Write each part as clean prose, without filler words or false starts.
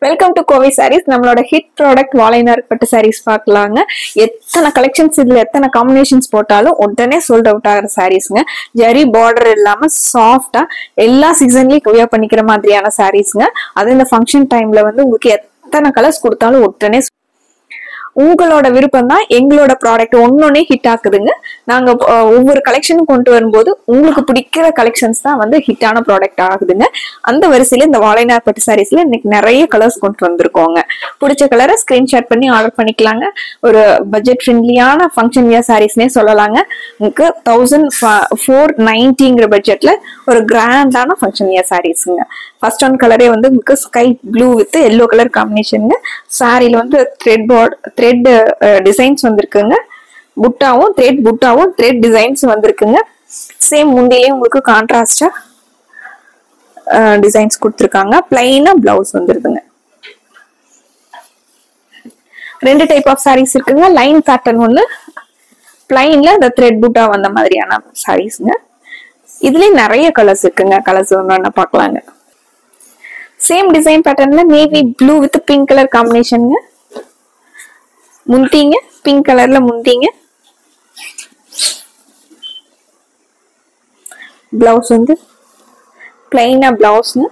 Welcome to Kovai saris. நம்மளோட hit product வாழைநார் பட்டு சாரீஸ் பார்க்கலாங்க. எத்தனை கலெக்ஷன்ஸ் இதுல எத்தனை காம்பினேஷன்ஸ் போட்டாலும் உடனே சோல்ட் அவுட் ஆகிற சாரீஸ்ங்க. ஜரி பார்டர் இல்லாம சாஃப்டா எல்லா சீசன்லயும் வியர் பண்ணிக்கிற மாதிரியான சாரீஸ்ங்க. அது இந்த ஃபங்க்ஷன் டைம்ல வந்து உங்களுக்கு எத்தனை கலர்ஸ் கொடுத்தாலும் உடனே உங்களோட விருப்பம் தான். எங்களோட ப்ராடக்ட் ஒன்னொன்னே ஹிட் ஆக்குதுங்க. நாங்க ஒவ்வொரு கலெக்ஷனும் கொண்டு வரும்போது உங்களுக்கு பிடிக்கிற கலெக்ஷன்ஸ் தான் வந்து ஹிட்டான ப்ராடக்ட் ஆகுதுங்க. அந்த வரிசையில இந்த வாழைநார் பட்டு சாரீஸ்ல இன்னைக்கு நிறைய கலர்ஸ் கொண்டு வந்திருக்கோங்க. பிடிச்ச கலரை ஸ்கிரீன்ஷாட் பண்ணி ஆர்டர் பண்ணிக்கலாங்க. ஒரு பட்ஜெட் ஃப்ரெண்ட்லியான ஃபங்க்ஷன் வியர் சாரீஸ்னே சொல்லலாங்க. உங்களுக்கு 1490 பட்ஜெட்ல ஒரு கிராண்டான ஃபங்க்ஷன் வியர் சாரீஸ்ங்க. ஃபர்ஸ்ட் ஒன் கலரே வந்து உங்களுக்கு sky blue with yellow colour combination. சாரியில வந்து த்ரெட் டிசைன்ஸ் வந்திருக்குங்க. புட்டாவும் த்ரெட் டிசைன்ஸ் வந்திருக்குங்க. சேம் முந்திலேயே உங்களுக்கு கான்ட்ராஸ்டா டிசைன்ஸ் கொடுத்துருக்காங்க. பிளைனா பிளவுஸ் வந்துருக்குங்க. ரெண்டு டைப் ஆஃப் சாரீஸ் இருக்குங்க. லைன் பேட்டர்ன் ஒண்ணு, பிளைன்ல இந்த த்ரெட் புட்டா வந்த மாதிரியான சாரீஸ்ங்க. இதுலயே நிறைய கலர்ஸ் இருக்குங்க. கலர்ஸ் ஒன்னு பார்க்கலாங்க. சேம் டிசைன் பேட்டர்ன்ல navy blue with pink colour combination. முந்திங்க பிங்க் கலர்ல முந்திங்க. பிளவுஸ் வந்து பிளைனா பிளவுஸ்ங்க.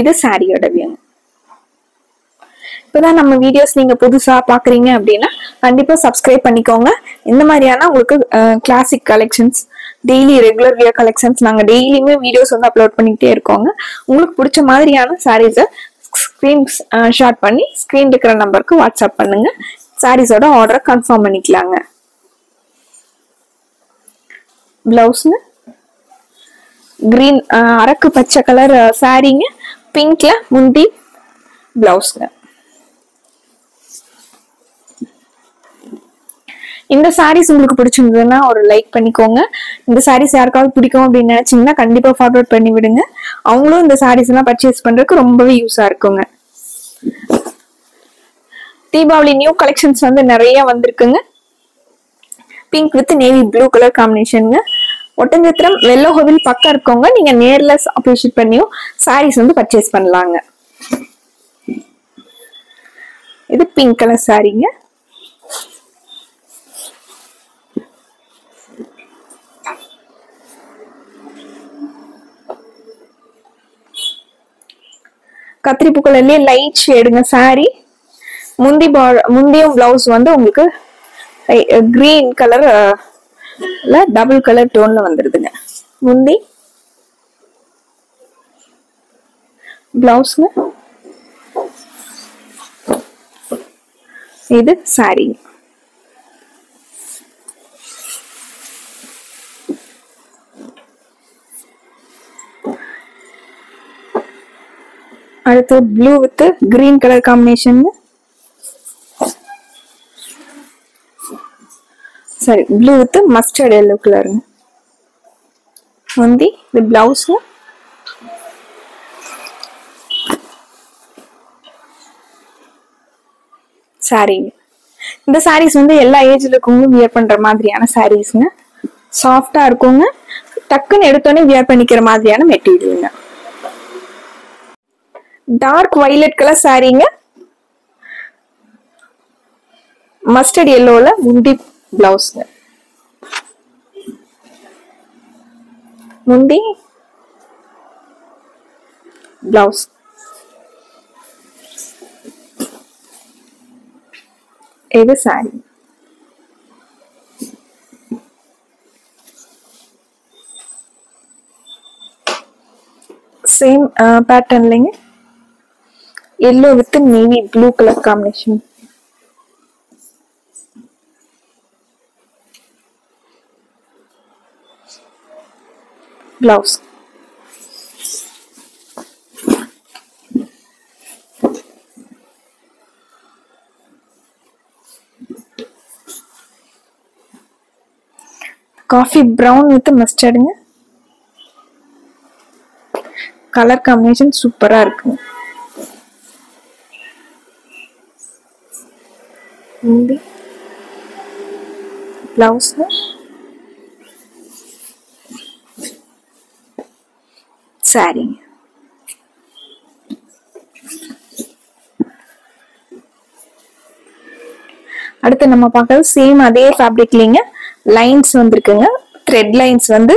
இது சாரியோட வியூங்க. இப்பதான் நம்ம வீடியோஸ் நீங்க புதுசா பாக்குறீங்க அப்படின்னா கண்டிப்பா சப்ஸ்கிரைப் பண்ணிக்கோங்க. இந்த மாதிரியான உங்களுக்கு classic collections, daily regular wear collections நாங்க டெய்லியுமே வீடியோஸ் வந்து அப்லோட் பண்ணிக்கிட்டே இருக்கோங்க. உங்களுக்கு பிடிச்ச மாதிரியான சாரீஸை ஸ்கிரீன் ஷாட் பண்ணி ஸ்கிரீன் இருக்கிற நம்பருக்கு வாட்ஸ்அப் பண்ணுங்க. சாரீஸோட ஆர்டரை கன்ஃபார்ம் பண்ணிக்கலாங்க. பிளவுஸ்ங்க கிரீன் அரக்கு பச்சை கலர் சாரீங்க. பிங்க்ல முந்தி பிளவுஸ்ங்க. இந்த சாரீஸ் உங்களுக்கு பிடிச்சிருந்ததுன்னா ஒரு லைக் பண்ணிக்கோங்க. இந்த சாரீஸ் யாருக்காவது பிடிக்கும் அப்படின்னு நினைச்சீங்கன்னா கண்டிப்பா ஃபார்வர்ட் பண்ணி விடுங்க. அவங்களும் இந்த சாரீஸ் எல்லாம் பர்ச்சேஸ் பண்றதுக்கு ரொம்பவே யூஸா இருக்குங்க. தீபாவளி நியூ கலெக்ஷன்ஸ் வந்து நிறைய வந்திருக்குங்க. Pink with navy blue colour காம்பினேஷனுங்க. ஒட்டஞ்சத்திரம் வெள்ளோ கோவில் பக்கம் இருக்கவங்க நீங்க நேர்ல விசிட் பண்ணியும் சாரீஸ் வந்து பர்ச்சேஸ் பண்ணலாங்க. இது பிங்க் கலர் சாரீங்க. கத்திரிப்பூ கலர்லயே லைட் ஷேடுங்க சாரி. முந்தியும் பிளவுஸ் வந்து உங்களுக்கு கிரீன் கலர் டபுள் கலர் டோன்ல வந்துருதுங்க. முந்தி பிளவுஸ்ங்க. இது சாரி. அடுத்து blue with green colour combination. Sari, blue with mustard yellow கலருங்க. முந்தி இது பிளவுஸ். சாரிங்க. இந்த சாரீஸ் வந்து எல்லா ஏஜ்ல இருக்கவங்களும் வியர் பண்ற மாதிரியான சாரீஸ்ங்க. சாஃப்டா இருக்குங்க. டக்குன்னு எடுத்தோன்னே வியர் பண்ணிக்கிற மாதிரியான மெட்டீரியலுங்க. டார்க் வயலட் கலர் சாரீங்க. மஸ்டர்ட் எல்லோல முந்தி பிளவுஸ்ங்க. முந்தி பிளவுஸ். இது சாரி. சேம் பேட்டர்ன்லங்க. Yellow with navy blue colour combination. Blouse. Coffee brown with மஸ்டர்டுங்க. கலர் காம்பினேஷன் சூப்பரா இருக்குங்க. பிளவுஸ். சாரிங்க. அடுத்து நம்ம பார்க்கறது சேம் அதே ஃபேப்ரிக்லிங்க லைன்ஸ் வந்திருக்குங்க. த்ரெட் லைன்ஸ் வந்து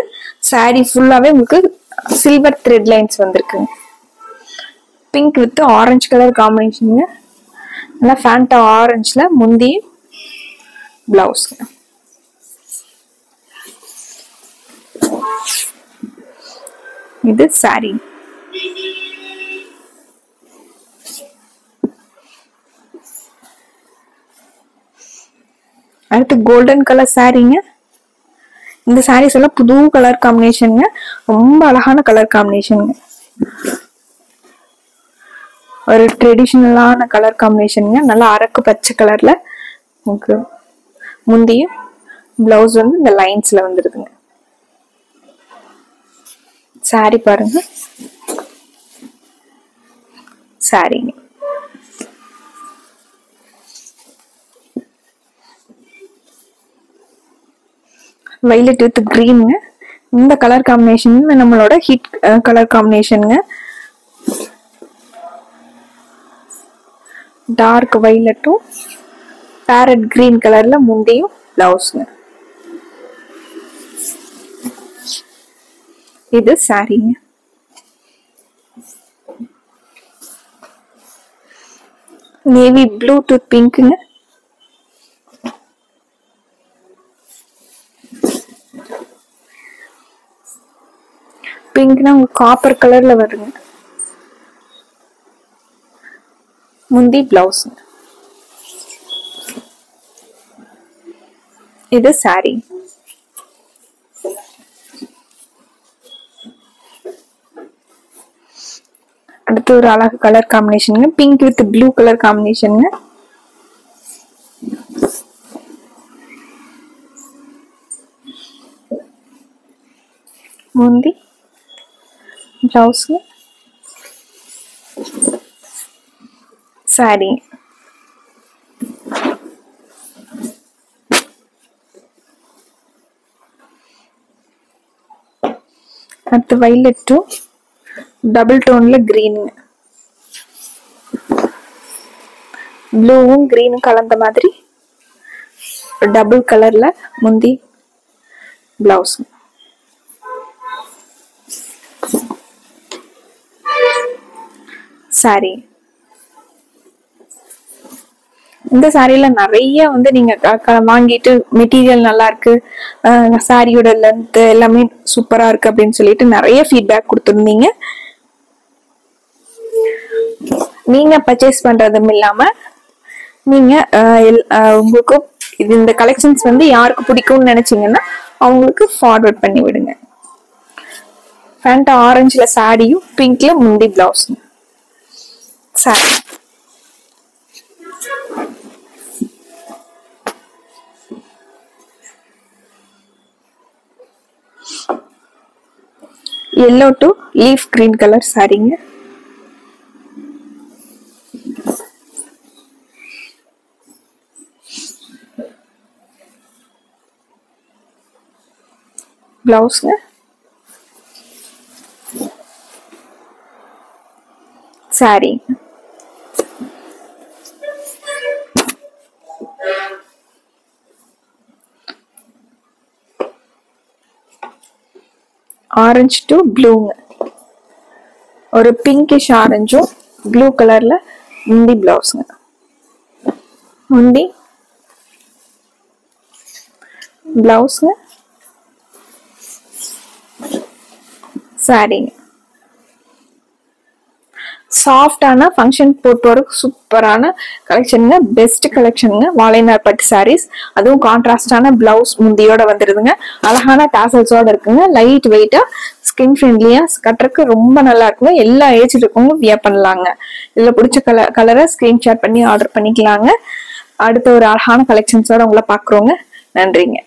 சாரி ஃபுல்லாவே உங்களுக்கு சில்வர் த்ரெட் லைன்ஸ் வந்திருக்குங்க. பிங்க் வித் ஆரஞ்சு கலர் காம்பினேஷனுங்க. நல்லா ஃபேண்டா ஆரஞ்சுல முந்தி பிளவுஸ். இது சாரி. அடுத்து கோல்டன் கலர் சாரீங்க. இந்த சாரீஸ் எல்லாம் புது கலர் காம்பினேஷனுங்க. ரொம்ப அழகான கலர் காம்பினேஷனுங்க. ஒரு ட்ரெடிஷனலான கலர் காம்பினேஷனுங்க. நல்லா அரக்கு பச்சை கலர்ல உங்களுக்கு முந்தியும் பிளவுஸ் வந்து இந்த லைன்ஸ்ல வந்துருதுங்க. சாரி பாருங்க. சாரிங்க. வைலட் வித் கிரீனுங்க. இந்த கலர் காம்பினேஷன் நம்மளோட ஹிட் கலர் காம்பினேஷனுங்க. டார்க் வைலட்டும் பேரட் கிரீன் கலர்ல முந்தியும் பிளவுஸ்ங்க. இது சாரிங்க. நேவி ப்ளூ டு பிங்க்குங்க. பிங்க்னா உங்களுக்கு காப்பர் கலர்ல வருங்க. முந்தி பிளவுஸ். இது சாரி. அடுத்து ஒரு அழகு கலர் காம்பினேஷனுங்க. பிங்க் வித் ப்ளூ கலர் காம்பினேஷனுங்க. முந்தி பிளவுஸ் சாரி. அடுத்து வைலட் டு டபுள் டோன்ல கிரீன். ப்ளூவும் கிரீனும் கலந்த மாதிரி டபுள் கலர்ல முந்தி பிளவுஸ். சாரி. இந்த சாரியில நிறைய வந்து நீங்க வாங்கிட்டு மெட்டீரியல் நல்லா இருக்கு, சாரியோட லென்த் எல்லாமே சூப்பரா இருக்கு அப்படின்னு சொல்லிட்டு நிறைய ஃபீட்பேக் கொடுத்துருந்தீங்க. நீங்க பர்ச்சேஸ் பண்றதும் இல்லாம நீங்க உங்களுக்கு இந்த கலெக்ஷன்ஸ் வந்து யாருக்கு பிடிக்கும்னு நினைச்சீங்கன்னா அவங்களுக்கு ஃபார்வர்ட் பண்ணி விடுங்க. ஃபேண்டா ஆரஞ்சுல சாரியும் பிங்க்ல முந்தி blouse. Sari. yellow to leaf green color சாரிங்க. Blouse sari. ஆரஞ்சு டு ப்ளூங்க. ஒரு பிங்கிஷ் ஆரஞ்சும் ப்ளூ கலர்ல முந்தி பிளவுஸ்ங்க. முந்தி பிளவுஸ்ங்க. சாரிங்க. சாஃப்டான ஃபங்க்ஷன் போட்டு வர சூப்பரான கலெக்ஷனுங்க. பெஸ்ட் கலெக்ஷனுங்க. வாழைநார் பட்டு சாரீஸ். அதுவும் கான்ட்ராஸ்டான பிளவுஸ் முந்தியோட வந்துருதுங்க. அழகான டாசல்ஸோட இருக்குங்க. லைட் வெயிட்டா ஸ்கின் ஃப்ரெண்ட்லியா கட்டுறதுக்கு ரொம்ப நல்லா இருக்குங்க. எல்லா ஏஜ் இருக்கவங்க வியர் பண்ணலாங்க. இதுல பிடிச்ச கலரை ஸ்கிரீன்ஷாட் பண்ணி ஆர்டர் பண்ணிக்கலாங்க. அடுத்த ஒரு அழகான கலெக்ஷன்ஸோட உங்களை பாக்குறோங்க. நன்றிங்க.